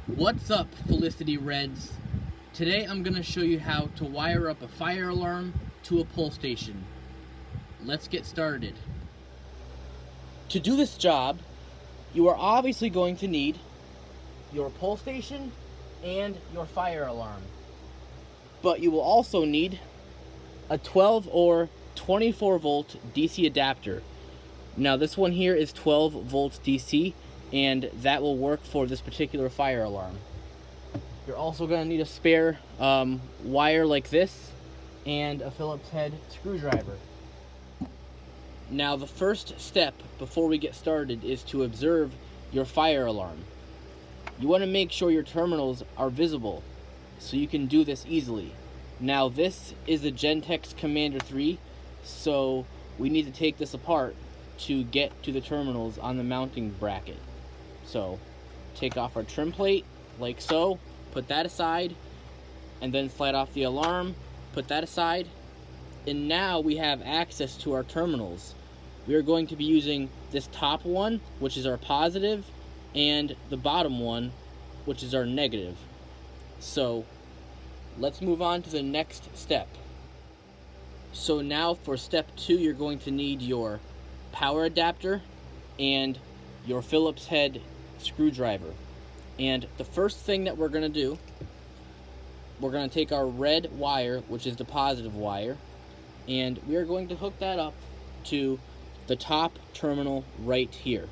What's up, Felicity Reds? Today I'm going to show you how to wire up a fire alarm to a pull station. Let's get started. To do this job, you are obviously going to need your pull station and your fire alarm. But you will also need a 12 or 24 volt DC adapter. Now this one here is 12 volts DC, and that will work for this particular fire alarm. You're also going to need a spare wire like this and a Phillips head screwdriver. Now the first step before we get started is to observe your fire alarm. You want to make sure your terminals are visible so you can do this easily. Now this is a Gentex Commander 3, so we need to take this apart to get to the terminals on the mounting bracket. So take off our trim plate like so, put that aside, and then slide off the alarm, put that aside, and now we have access to our terminals. We are going to be using this top one, which is our positive, and the bottom one, which is our negative. So let's move on to the next step. So now for step 2, you're going to need your power adapter and your Phillips head screwdriver. And the first thing that we're going to do, we're going to take our red wire, which is the positive wire, and we are going to hook that up to the top terminal right here.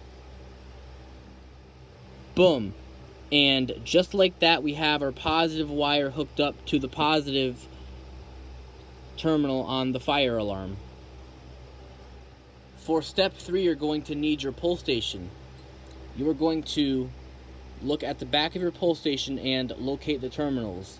Boom. And just like that, we have our positive wire hooked up to the positive terminal on the fire alarm. For step 3, you're going to need your pull station. You are going to look at the back of your pull station and locate the terminals.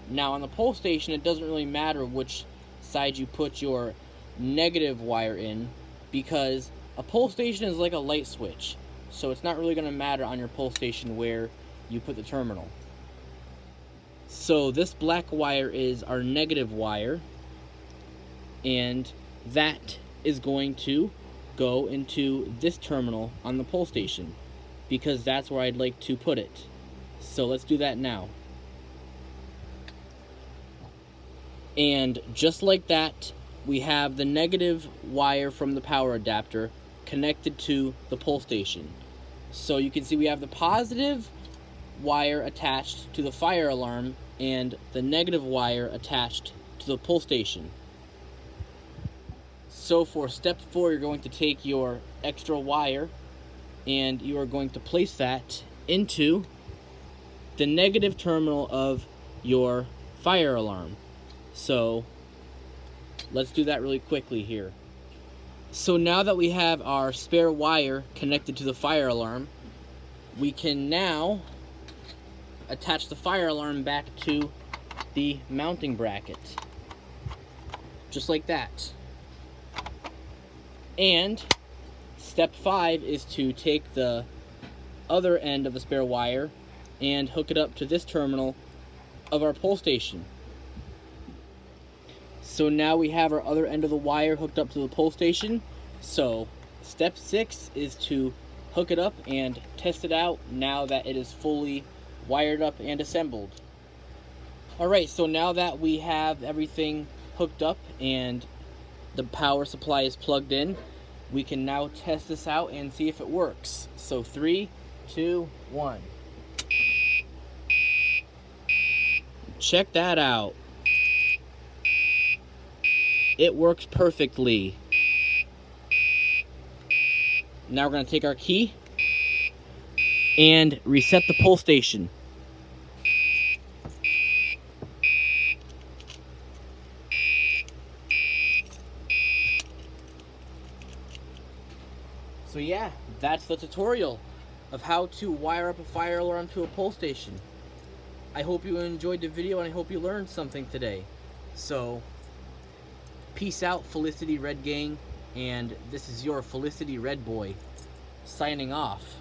Now on the pull station, it doesn't really matter which side you put your negative wire in, because a pull station is like a light switch. So it's not really going to matter on your pull station where you put the terminal. So this black wire is our negative wire, and that is going to go into this terminal on the pull station, because that's where I'd like to put it. So let's do that now. And just like that, we have the negative wire from the power adapter connected to the pull station. So you can see we have the positive wire attached to the fire alarm and the negative wire attached to the pull station. So for step 4, you're going to take your extra wire and you are going to place that into the negative terminal of your fire alarm. So let's do that really quickly here. So now that we have our spare wire connected to the fire alarm, we can now attach the fire alarm back to the mounting bracket. Just like that. And step 5 is to take the other end of the spare wire and hook it up to this terminal of our pull station. So now we have our other end of the wire hooked up to the pull station. So step 6 is to hook it up and test it out now that it is fully wired up and assembled. Alright, so now that we have everything hooked up and the power supply is plugged in, we can now test this out and see if it works. So 3, 2, 1. Check that out. It works perfectly. Now we're going to take our key and reset the pull station. So yeah, that's the tutorial of how to wire up a fire alarm to a pull station. I hope you enjoyed the video and I hope you learned something today. So, peace out, Felicity Red Gang, and this is your Felicity Red Boy, signing off.